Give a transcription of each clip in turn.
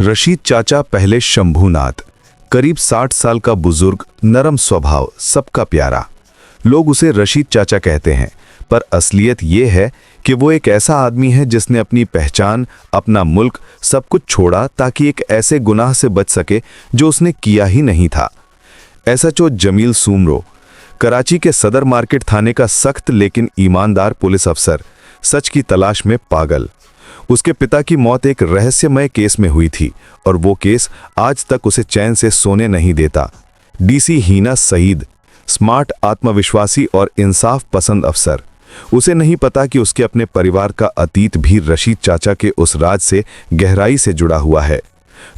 रशीद चाचा पहले शंभूनाथ, करीब 60 साल का बुजुर्ग, नरम स्वभाव, सबका प्यारा। लोग उसे रशीद चाचा कहते हैं, पर असलियत ये है कि वो एक ऐसा आदमी है जिसने अपनी पहचान, अपना मुल्क, सब कुछ छोड़ा ताकि एक ऐसे गुनाह से बच सके जो उसने किया ही नहीं था। एसएचओ जमील सूमरो, कराची के सदर मार्केट थाने का सख्त लेकिन ईमानदार पुलिस अफसर, सच की तलाश में पागल। उसके पिता की मौत एक रहस्यमय केस में हुई थी और वो केस आज तक उसे चैन से सोने नहीं देता। डीसी हीना सईद, स्मार्ट, आत्मविश्वासी और इंसाफ पसंद अफसर। उसे नहीं पता कि उसके अपने परिवार का अतीत भी रशीद चाचा के उस राज से गहराई से जुड़ा हुआ है।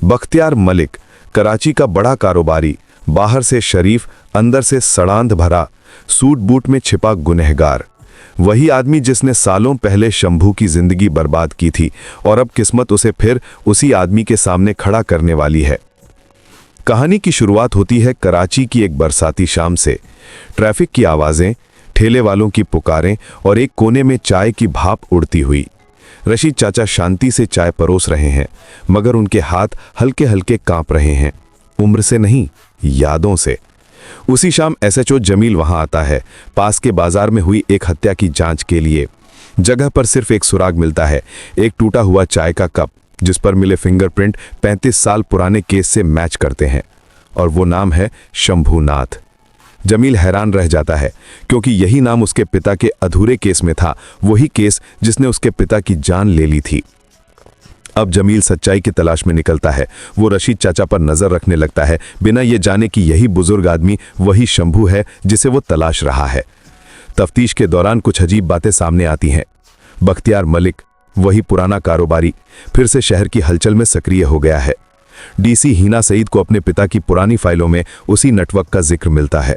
बख्तियार मलिक, कराची का बड़ा कारोबारी, बाहर से शरीफ, अंदर से सड़ांध भरा, सूट बूट में छिपा गुनहगार। वही आदमी जिसने सालों पहले शंभू की जिंदगी बर्बाद की थी और अब किस्मत उसे फिर उसी आदमी के सामने खड़ा करने वाली है। कहानी की शुरुआत होती है कराची की एक बरसाती शाम से। ट्रैफिक की आवाजें, ठेले वालों की पुकारें और एक कोने में चाय की भाप उड़ती हुई। रशीद चाचा शांति से चाय परोस रहे हैं, मगर उनके हाथ हल्के हल्के कांप रहे हैं। उम्र से नहीं, यादों से। उसी शाम एसएचओ जमील वहां आता है, पास के बाजार में हुई एक हत्या की जांच के लिए। जगह पर सिर्फ एक सुराग मिलता है, एक टूटा हुआ चाय का कप, जिस पर मिले फिंगरप्रिंट 35 साल पुराने केस से मैच करते हैं, और वो नाम है शंभूनाथ। जमील हैरान रह जाता है, क्योंकि यही नाम उसके पिता के अधूरे केस में था, वही केस जिसने उसके पिता की जान ले ली थी। अब जमील सच्चाई की तलाश में निकलता है। वो रशीद चाचा पर नजर रखने लगता है, बिना ये जाने कि यही बुजुर्ग आदमी वही शंभू है जिसे वो तलाश रहा है। तफ्तीश के दौरान कुछ अजीब बातें सामने आती हैं। बख्तियार मलिक, वही पुराना कारोबारी, फिर से शहर की हलचल में सक्रिय हो गया है। डीसी हीना सईद को अपने पिता की पुरानी फाइलों में उसी नेटवर्क का जिक्र मिलता है,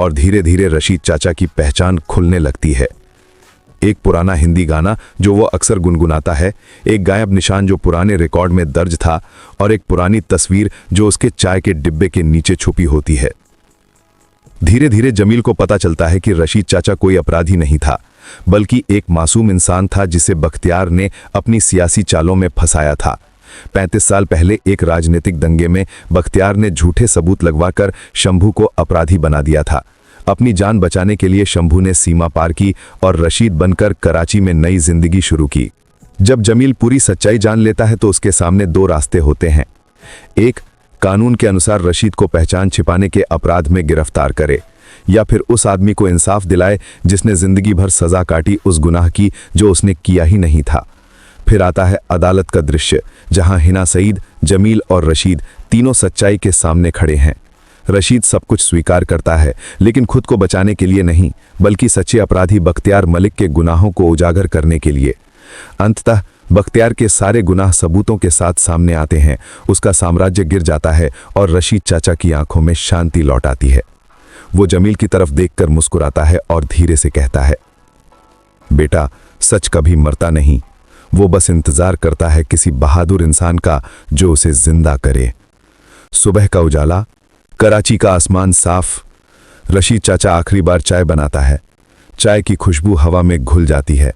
और धीरे धीरे रशीद चाचा की पहचान खुलने लगती है। एक पुराना हिंदी गाना जो वो अक्सर गुनगुनाता है, एक गायब निशान जो पुराने रिकॉर्ड में दर्ज था, और एक पुरानी तस्वीर जो उसके चाय के डिब्बे के नीचे छुपी होती है। धीरे धीरे जमील को पता चलता है कि रशीद चाचा कोई अपराधी नहीं था, बल्कि एक मासूम इंसान था जिसे बख्तियार ने अपनी सियासी चालों में फंसाया था। 35 साल पहले एक राजनीतिक दंगे में बख्तियार ने झूठे सबूत लगवाकर शंभू को अपराधी बना दिया था। अपनी जान बचाने के लिए शंभू ने सीमा पार की और रशीद बनकर कराची में नई जिंदगी शुरू की। जब जमील पूरी सच्चाई जान लेता है तो उसके सामने दो रास्ते होते हैं। एक, कानून के अनुसार रशीद को पहचान छिपाने के अपराध में गिरफ्तार करे, या फिर उस आदमी को इंसाफ दिलाए जिसने जिंदगी भर सजा काटी उस गुनाह की जो उसने किया ही नहीं था। फिर आता है अदालत का दृश्य, जहां हिना सईद, जमील और रशीद तीनों सच्चाई के सामने खड़े हैं। रशीद सब कुछ स्वीकार करता है, लेकिन खुद को बचाने के लिए नहीं, बल्कि सच्चे अपराधी बख्तियार मलिक के गुनाहों को उजागर करने के लिए। अंततः बख्तियार के सारे गुनाह सबूतों के साथ सामने आते हैं। उसका साम्राज्य गिर जाता है और रशीद चाचा की आंखों में शांति लौट आती है। वो जमील की तरफ देखकर मुस्कुराता है और धीरे से कहता है, बेटा, सच कभी मरता नहीं, वो बस इंतजार करता है किसी बहादुर इंसान का जो उसे जिंदा करे। सुबह का उजाला, कराची का आसमान साफ। रशीद चाचा आखिरी बार चाय बनाता है। चाय की खुशबू हवा में घुल जाती है।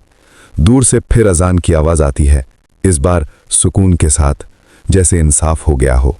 दूर से फिर अजान की आवाज आती है, इस बार सुकून के साथ, जैसे इंसाफ हो गया हो।